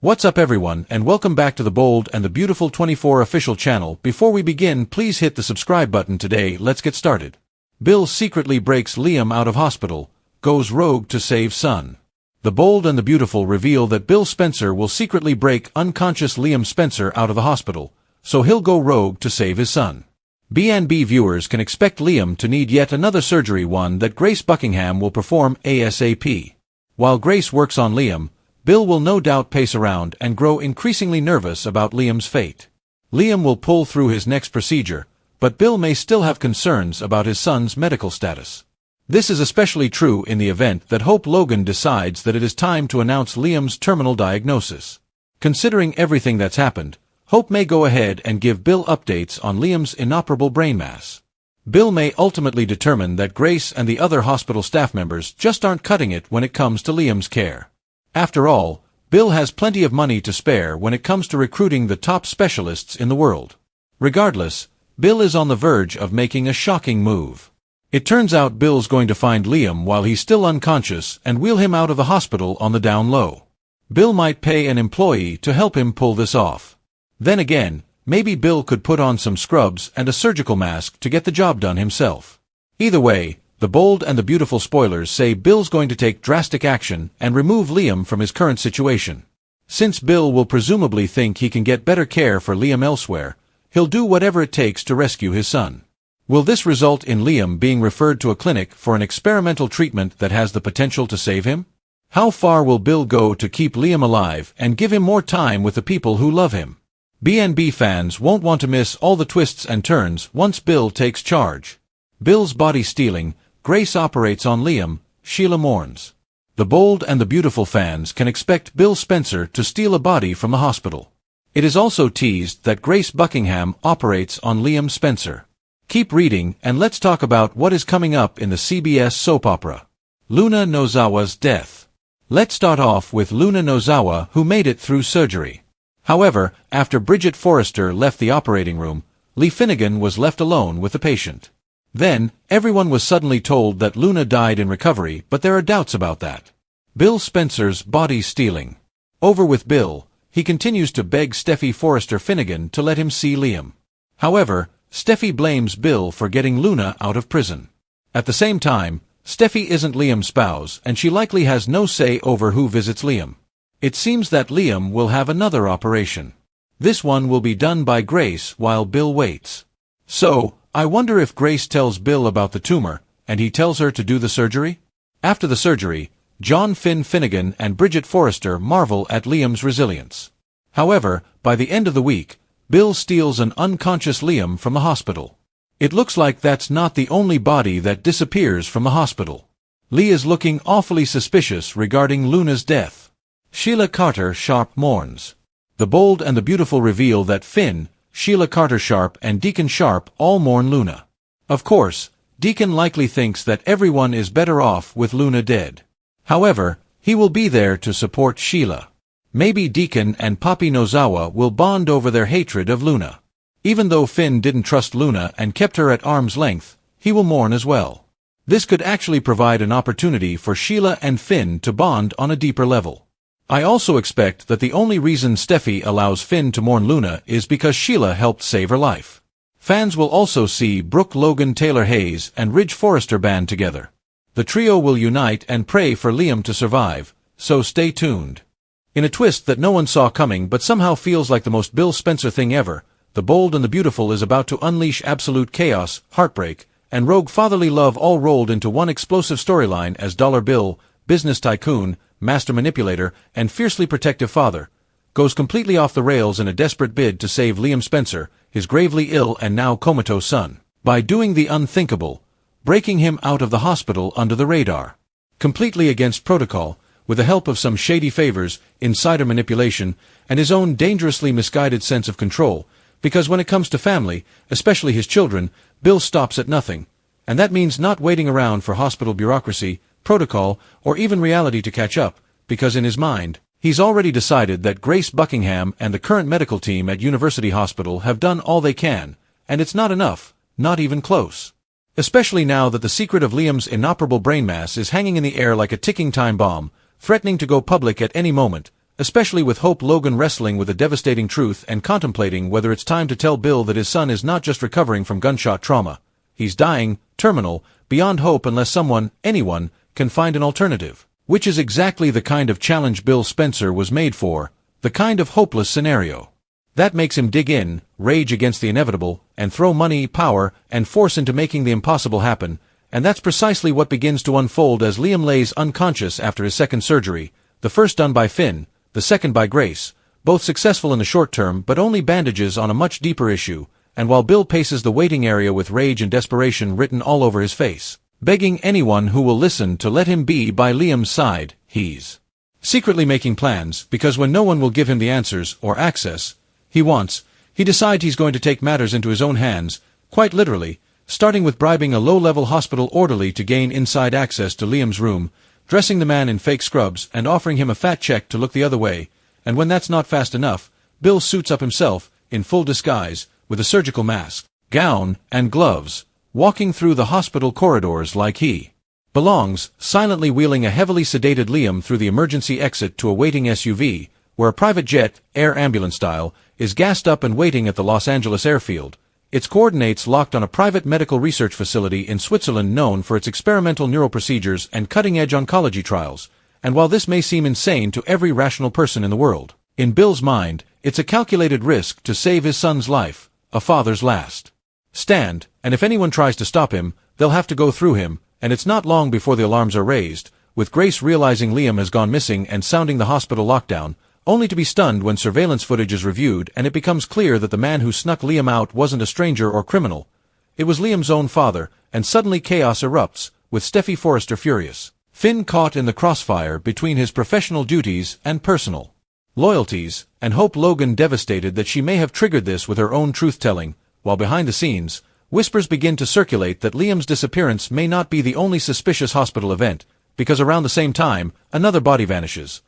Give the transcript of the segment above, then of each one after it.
What's up everyone, and welcome back to the Bold and the Beautiful 24 official channel. Before we begin, please hit the subscribe button today. Let's get started. Bill secretly breaks Liam out of hospital, goes rogue to save son. The Bold and the Beautiful reveal that Bill Spencer will secretly break unconscious Liam Spencer out of the hospital, so he'll go rogue to save his son. B&B viewers can expect Liam to need yet another surgery, one that Grace Buckingham will perform ASAP. While Grace works on Liam, Bill will no doubt pace around and grow increasingly nervous about Liam's fate. Liam will pull through his next procedure, but Bill may still have concerns about his son's medical status. This is especially true in the event that Hope Logan decides that it is time to announce Liam's terminal diagnosis. Considering everything that's happened, Hope may go ahead and give Bill updates on Liam's inoperable brain mass. Bill may ultimately determine that Grace and the other hospital staff members just aren't cutting it when it comes to Liam's care. After all, Bill has plenty of money to spare when it comes to recruiting the top specialists in the world. Regardless, Bill is on the verge of making a shocking move. It turns out Bill's going to find Liam while he's still unconscious and wheel him out of the hospital on the down low. Bill might pay an employee to help him pull this off. Then again, maybe Bill could put on some scrubs and a surgical mask to get the job done himself. Either way, the Bold and the Beautiful spoilers say Bill's going to take drastic action and remove Liam from his current situation. Since Bill will presumably think he can get better care for Liam elsewhere, he'll do whatever it takes to rescue his son. Will this result in Liam being referred to a clinic for an experimental treatment that has the potential to save him? How far will Bill go to keep Liam alive and give him more time with the people who love him? B&B fans won't want to miss all the twists and turns once Bill takes charge. Bill's body stealing, Grace operates on Liam, Sheila mourns. The Bold and the Beautiful fans can expect Bill Spencer to steal a body from the hospital. It is also teased that Grace Buckingham operates on Liam Spencer. Keep reading and let's talk about what is coming up in the CBS soap opera. Luna Nozawa's death. Let's start off with Luna Nozawa, who made it through surgery. However, after Bridget Forrester left the operating room, Lee Finnegan was left alone with the patient. Then, everyone was suddenly told that Luna died in recovery, but there are doubts about that. Bill Spencer's body stealing. Over with Bill, he continues to beg Steffi Forrester Finnegan to let him see Liam. However, Steffi blames Bill for getting Luna out of prison. At the same time, Steffi isn't Liam's spouse, and she likely has no say over who visits Liam. It seems that Liam will have another operation. This one will be done by Grace while Bill waits. So, I wonder if Grace tells Bill about the tumor, and he tells her to do the surgery? After the surgery, John Finnegan and Bridget Forrester marvel at Liam's resilience. However, by the end of the week, Bill steals an unconscious Liam from the hospital. It looks like that's not the only body that disappears from the hospital. Lee is looking awfully suspicious regarding Luna's death. Sheila Carter Sharp mourns. The Bold and the Beautiful reveal that Finn, Sheila Carter Sharp and Deacon Sharp all mourn Luna. Of course, Deacon likely thinks that everyone is better off with Luna dead. However, he will be there to support Sheila. Maybe Deacon and Poppy Nozawa will bond over their hatred of Luna. Even though Finn didn't trust Luna and kept her at arm's length, he will mourn as well. This could actually provide an opportunity for Sheila and Finn to bond on a deeper level. I also expect that the only reason Steffi allows Finn to mourn Luna is because Sheila helped save her life. Fans will also see Brooke Logan Taylor Hayes and Ridge Forrester band together. The trio will unite and pray for Liam to survive, so stay tuned. In a twist that no one saw coming but somehow feels like the most Bill Spencer thing ever, the Bold and the Beautiful is about to unleash absolute chaos, heartbreak, and rogue fatherly love all rolled into one explosive storyline as Dollar Bill, business tycoon, master manipulator, and fiercely protective father, goes completely off the rails in a desperate bid to save Liam Spencer, his gravely ill and now comatose son, by doing the unthinkable, breaking him out of the hospital under the radar. Completely against protocol, with the help of some shady favors, insider manipulation, and his own dangerously misguided sense of control, because when it comes to family, especially his children, Bill stops at nothing, and that means not waiting around for hospital bureaucracy, protocol, or even reality to catch up, because in his mind, he's already decided that Grace Buckingham and the current medical team at University Hospital have done all they can, and it's not enough, not even close. Especially now that the secret of Liam's inoperable brain mass is hanging in the air like a ticking time bomb, threatening to go public at any moment, especially with Hope Logan wrestling with a devastating truth and contemplating whether it's time to tell Bill that his son is not just recovering from gunshot trauma. He's dying, terminal, beyond hope unless anyone, can find an alternative. Which is exactly the kind of challenge Bill Spencer was made for, the kind of hopeless scenario. That makes him dig in, rage against the inevitable, and throw money, power, and force into making the impossible happen, and that's precisely what begins to unfold as Liam lays unconscious after his second surgery, the first done by Finn, the second by Grace, both successful in the short term but only bandages on a much deeper issue, and while Bill paces the waiting area with rage and desperation written all over his face, begging anyone who will listen to let him be by Liam's side. He's secretly making plans, because when no one will give him the answers or access he wants, he decides he's going to take matters into his own hands, quite literally, starting with bribing a low-level hospital orderly to gain inside access to Liam's room, dressing the man in fake scrubs and offering him a fat check to look the other way, and when that's not fast enough, Bill suits up himself, in full disguise, with a surgical mask, gown, and gloves, walking through the hospital corridors like he belongs, silently wheeling a heavily sedated Liam through the emergency exit to a waiting SUV, where a private jet, air ambulance style, is gassed up and waiting at the Los Angeles airfield, its coordinates locked on a private medical research facility in Switzerland known for its experimental neural procedures and cutting-edge oncology trials, and while this may seem insane to every rational person in the world, in Bill's mind, it's a calculated risk to save his son's life, a father's last stand, and if anyone tries to stop him, they'll have to go through him, and it's not long before the alarms are raised, with Grace realizing Liam has gone missing and sounding the hospital lockdown, only to be stunned when surveillance footage is reviewed and it becomes clear that the man who snuck Liam out wasn't a stranger or criminal. It was Liam's own father, and suddenly chaos erupts, with Steffi Forrester furious. Finn caught in the crossfire between his professional duties and personal loyalties, and Hope Logan devastated that she may have triggered this with her own truth-telling, while behind the scenes, whispers begin to circulate that Liam's disappearance may not be the only suspicious hospital event, because around the same time, another body vanishes.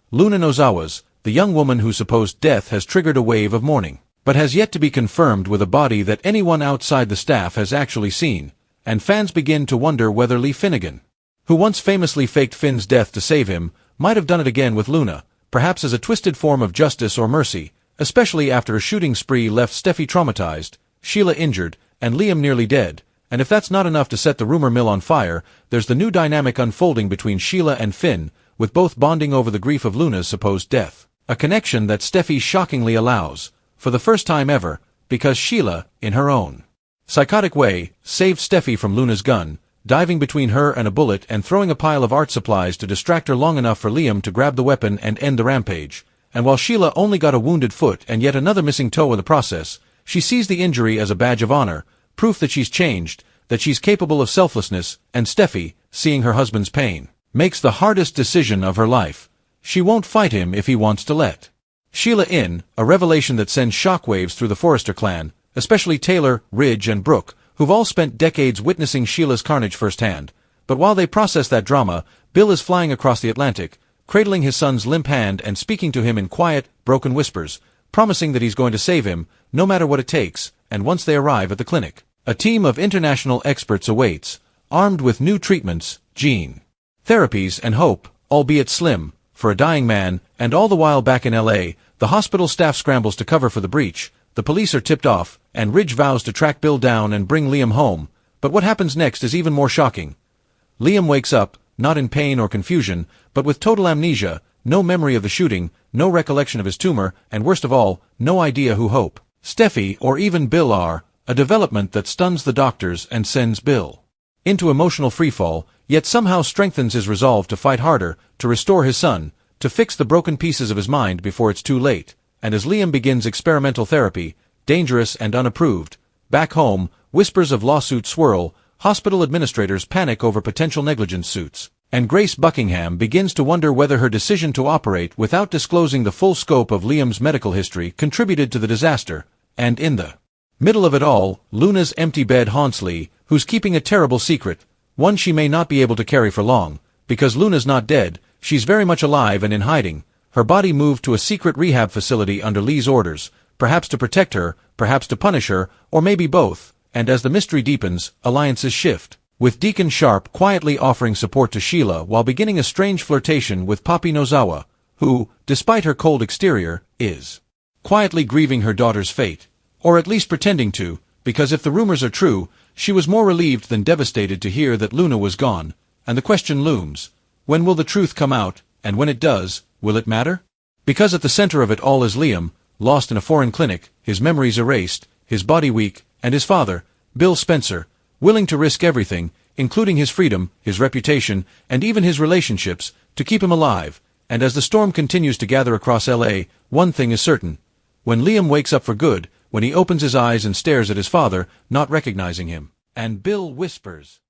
Luna Nozawa's, the young woman whose supposed death has triggered a wave of mourning, but has yet to be confirmed with a body that anyone outside the staff has actually seen, and fans begin to wonder whether Lee Finnegan, who once famously faked Finn's death to save him, might have done it again with Luna, perhaps as a twisted form of justice or mercy, especially after a shooting spree left Steffi traumatized, Sheila injured, and Liam nearly dead, and if that's not enough to set the rumor mill on fire, there's the new dynamic unfolding between Sheila and Finn, with both bonding over the grief of Luna's supposed death, a connection that Steffi shockingly allows, for the first time ever, because Sheila, in her own psychotic way, saved Steffi from Luna's gun, diving between her and a bullet and throwing a pile of art supplies to distract her long enough for Liam to grab the weapon and end the rampage, and while Sheila only got a wounded foot and yet another missing toe in the process, she sees the injury as a badge of honor, proof that she's changed, that she's capable of selflessness, and Steffi, seeing her husband's pain, makes the hardest decision of her life. She won't fight him if he wants to let Sheila in, a revelation that sends shockwaves through the Forrester clan, especially Taylor, Ridge, and Brooke, who've all spent decades witnessing Sheila's carnage firsthand. But while they process that drama, Bill is flying across the Atlantic, cradling his son's limp hand and speaking to him in quiet, broken whispers, promising that he's going to save him, no matter what it takes, and once they arrive at the clinic, a team of international experts awaits, armed with new treatments, gene therapies, and hope, albeit slim, for a dying man, and all the while back in L.A., the hospital staff scrambles to cover for the breach, the police are tipped off, and Ridge vows to track Bill down and bring Liam home, but what happens next is even more shocking. Liam wakes up, not in pain or confusion, but with total amnesia, no memory of the shooting, no recollection of his tumor, and worst of all, no idea who Hope, Steffi, or even Bill are, a development that stuns the doctors and sends Bill into emotional freefall, yet somehow strengthens his resolve to fight harder, to restore his son, to fix the broken pieces of his mind before it's too late, and as Liam begins experimental therapy, dangerous and unapproved, back home, whispers of lawsuit swirl, hospital administrators panic over potential negligence suits, and Grace Buckingham begins to wonder whether her decision to operate without disclosing the full scope of Liam's medical history contributed to the disaster, and in the middle of it all, Luna's empty bed haunts Lee, who's keeping a terrible secret, one she may not be able to carry for long, because Luna's not dead, she's very much alive and in hiding, her body moved to a secret rehab facility under Lee's orders, perhaps to protect her, perhaps to punish her, or maybe both, and as the mystery deepens, alliances shift, with Deacon Sharp quietly offering support to Sheila while beginning a strange flirtation with Papi Nozawa, who, despite her cold exterior, is quietly grieving her daughter's fate, or at least pretending to, because if the rumors are true, she was more relieved than devastated to hear that Luna was gone, and the question looms, when will the truth come out, and when it does, will it matter? Because at the center of it all is Liam, lost in a foreign clinic, his memories erased, his body weak, and his father, Bill Spencer, willing to risk everything, including his freedom, his reputation, and even his relationships, to keep him alive. And as the storm continues to gather across L.A., one thing is certain. When Liam wakes up for good, when he opens his eyes and stares at his father, not recognizing him, and Bill whispers,